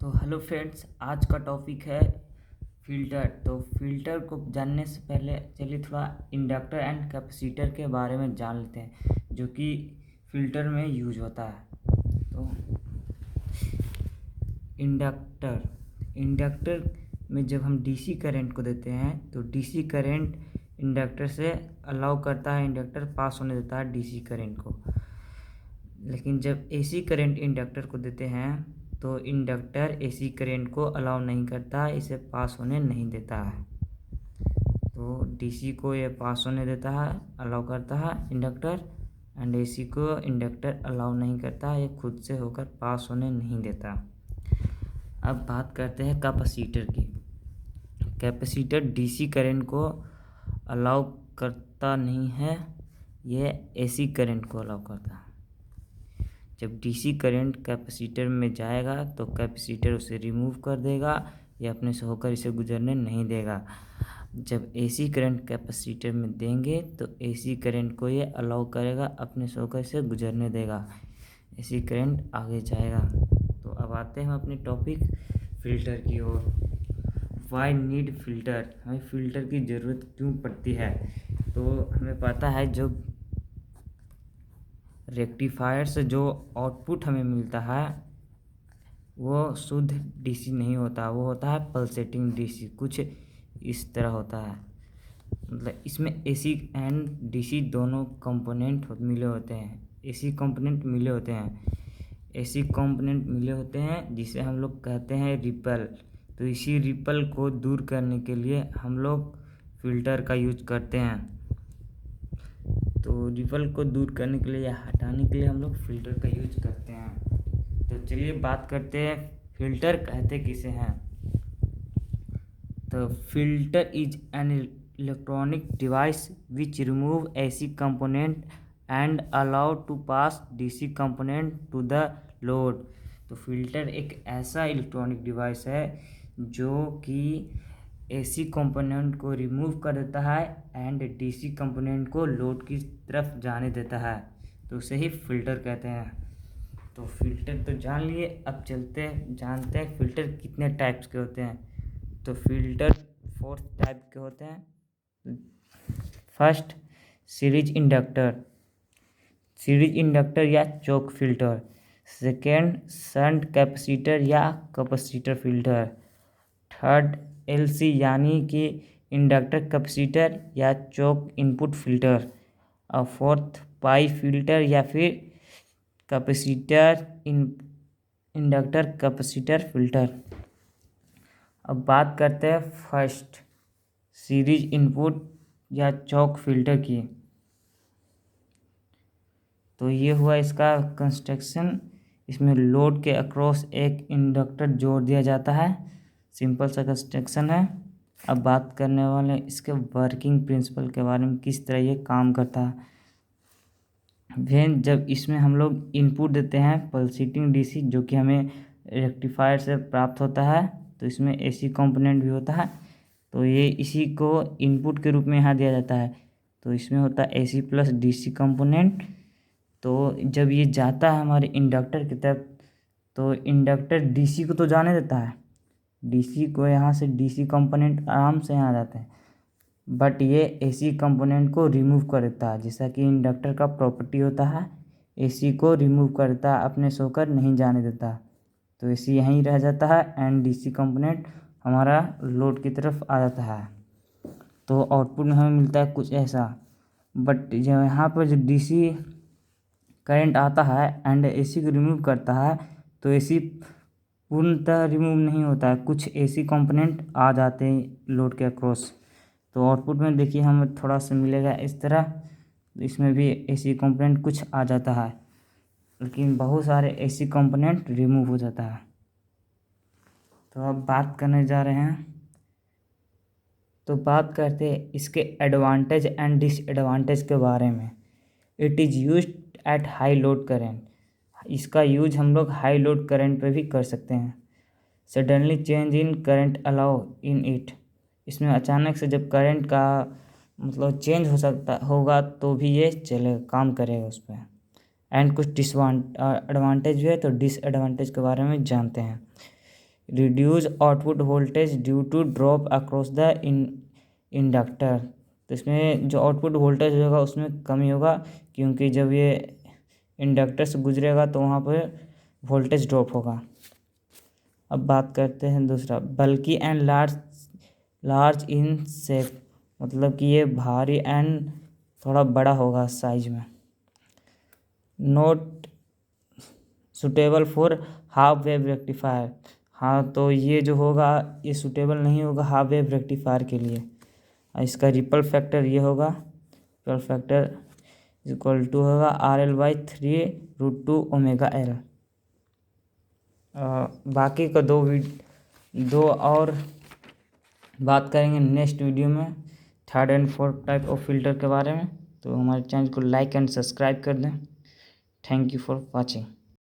तो hello friends, आज का टॉपिक है फ़िल्टर। तो फ़िल्टर को जानने से पहले चलिए थोड़ा इंडक्टर एंड कैपेसिटर के बारे में जान लेते हैं, जो कि फ़िल्टर में यूज होता है। तो इंडक्टर में जब हम डीसी करंट को देते हैं तो डीसी करंट इंडक्टर से अलाउ करता है, इंडक्टर पास होने देता है डीसी करंट को। लेकिन जब एसी करंट इंडक्टर को देते हैं तो इंडक्टर एसी करंट को अलाउ नहीं करता, इसे पास होने नहीं देता है। तो डीसी को ये पास होने देता है, अलाउ करता है इंडक्टर, एंड एसी को इंडक्टर अलाउ नहीं करता, ये खुद से होकर पास होने नहीं देता। अब बात करते हैं कैपेसिटर की। कैपेसिटर डीसी करंट को अलाउ करता नहीं है, ये एसी करंट को अलाउ करता है। जब डीसी करंट कैपेसिटर में जाएगा तो कैपेसिटर उसे रिमूव कर देगा या अपने से होकर इसे गुजरने नहीं देगा। जब एसी करंट कैपेसिटर में देंगे तो एसी करंट को ये अलाउ करेगा, अपने से होकर इसे गुजरने देगा, एसी करंट आगे जाएगा। तो अब आते हैं हम अपने टॉपिक फ़िल्टर की ओर। वाई नीड फ़िल्टर, हमें फ़िल्टर की ज़रूरत क्यों पड़ती है? तो हमें पता है जो रेक्टिफायर से जो आउटपुट हमें मिलता है वो शुद्ध डीसी नहीं होता, वो होता है पल्सेटिंग डीसी, कुछ इस तरह होता है। मतलब इसमें एसी एंड डीसी दोनों कंपोनेंट मिले होते हैं, एसी कंपोनेंट मिले होते हैं, एसी कंपोनेंट मिले होते हैं जिसे हम लोग कहते हैं रिपल। तो इसी रिपल को दूर करने के लिए हम लोग फ़िल्टर का यूज करते हैं। तो रिपल को दूर करने के लिए या हटाने के लिए हम लोग फ़िल्टर का यूज करते हैं। तो चलिए बात करते हैं फ़िल्टर कहते किसे हैं। तो filter is an electronic device which remove AC component and allow to pass DC component to the load. तो फ़िल्टर एक ऐसा इलेक्ट्रॉनिक डिवाइस है जो कि एसी कंपोनेंट को रिमूव कर देता है एंड डीसी कंपोनेंट को लोड की तरफ जाने देता है, तो उसे ही फ़िल्टर कहते हैं। तो फ़िल्टर तो जान लिए, अब जानते हैं फ़िल्टर कितने टाइप्स के होते हैं। तो फ़िल्टर 4 टाइप के होते हैं। फर्स्ट, सीरीज इंडक्टर या चोक फ़िल्टर। सेकेंड, शंट कैपेसिटर या कैपेसिटर फ़िल्टर। थर्ड, एलसी यानी कि इंडक्टर कैपेसिटर या चोक इनपुट फ़िल्टर। और फोर्थ, पाई फ़िल्टर या फिर कैपेसिटर इंडक्टर कैपेसिटर फ़िल्टर। अब बात करते हैं फर्स्ट, सीरीज इनपुट या चोक फ़िल्टर की। तो ये हुआ इसका कंस्ट्रक्शन। इसमें लोड के अक्रॉस एक इंडक्टर जोड़ दिया जाता है, सिंपल सा कंस्ट्रक्शन है। अब बात करने वाले इसके वर्किंग प्रिंसिपल के बारे में, किस तरह ये काम करता है। फिर जब इसमें हम लोग इनपुट देते हैं पल्सेटिंग डीसी, जो कि हमें रेक्टिफायर से प्राप्त होता है, तो इसमें एसी कंपोनेंट भी होता है, तो ये इसी को इनपुट के रूप में यहाँ दिया जाता है। तो इसमें होता है एसी प्लस डीसी कंपोनेंट। तो जब ये जाता है हमारे इंडक्टर की तरफ, तो इंडक्टर डीसी को तो जाने देता है, डीसी को यहाँ से डीसी कंपोनेंट आराम से यहाँ आ जाते हैं, बट ये एसी कंपोनेंट को रिमूव कर देता है। जैसा कि इंडक्टर का प्रॉपर्टी होता है, एसी को रिमूव करता है, अपने से होकर नहीं जाने देता। तो एसी यहीं रह जाता है एंड डीसी कंपोनेंट हमारा लोड की तरफ आ जाता है। तो आउटपुट में हमें मिलता है कुछ ऐसा। बट जो यहाँ पर जो डीसी करंट आता है एंड एसी को रिमूव करता है, तो एसी पूर्णतः रिमूव नहीं होता है, कुछ एसी कंपोनेंट आ जाते हैं लोड के अक्रॉस। तो आउटपुट में देखिए हमें थोड़ा सा मिलेगा इस तरह, इसमें भी एसी कंपोनेंट कुछ आ जाता है, लेकिन बहुत सारे एसी कंपोनेंट रिमूव हो जाता है। तो अब बात करने जा रहे हैं, तो बात करते हैं इसके एडवांटेज एंड डिसएडवांटेज के बारे में। It is used at high load current, इसका यूज हम लोग हाई लोड करंट पे भी कर सकते हैं। Suddenly change in current allow in it, इसमें अचानक से जब करंट का मतलब चेंज होगा तो भी ये चलेगा, काम करेगा उस पर। एंड कुछ एडवांटेज भी है, तो डिसएडवांटेज के बारे में जानते हैं। Reduce output voltage due to drop across the inductor. तो इसमें जो आउटपुट वोल्टेज होगा उसमें कमी होगा, क्योंकि जब ये इंडक्टर से गुजरेगा तो वहाँ पर वोल्टेज ड्रॉप होगा। अब बात करते हैं दूसरा, बल्कि एंड लार्ज इन शेप, मतलब कि ये भारी एंड थोड़ा बड़ा होगा साइज में। Note suitable for half wave rectifier, हाँ तो ये जो होगा ये सूटेबल नहीं होगा हाफ वेव रेक्टिफायर के लिए। इसका रिपल फैक्टर ये होगा, रिपल फैक्टर इक्वल टू होगा RL/3√2 ओमेगा एल। बाकी का दो और बात करेंगे नेक्स्ट वीडियो में, third and fourth type of filter के बारे में। तो हमारे चैनल को लाइक एंड सब्सक्राइब कर दें। Thank you for watching.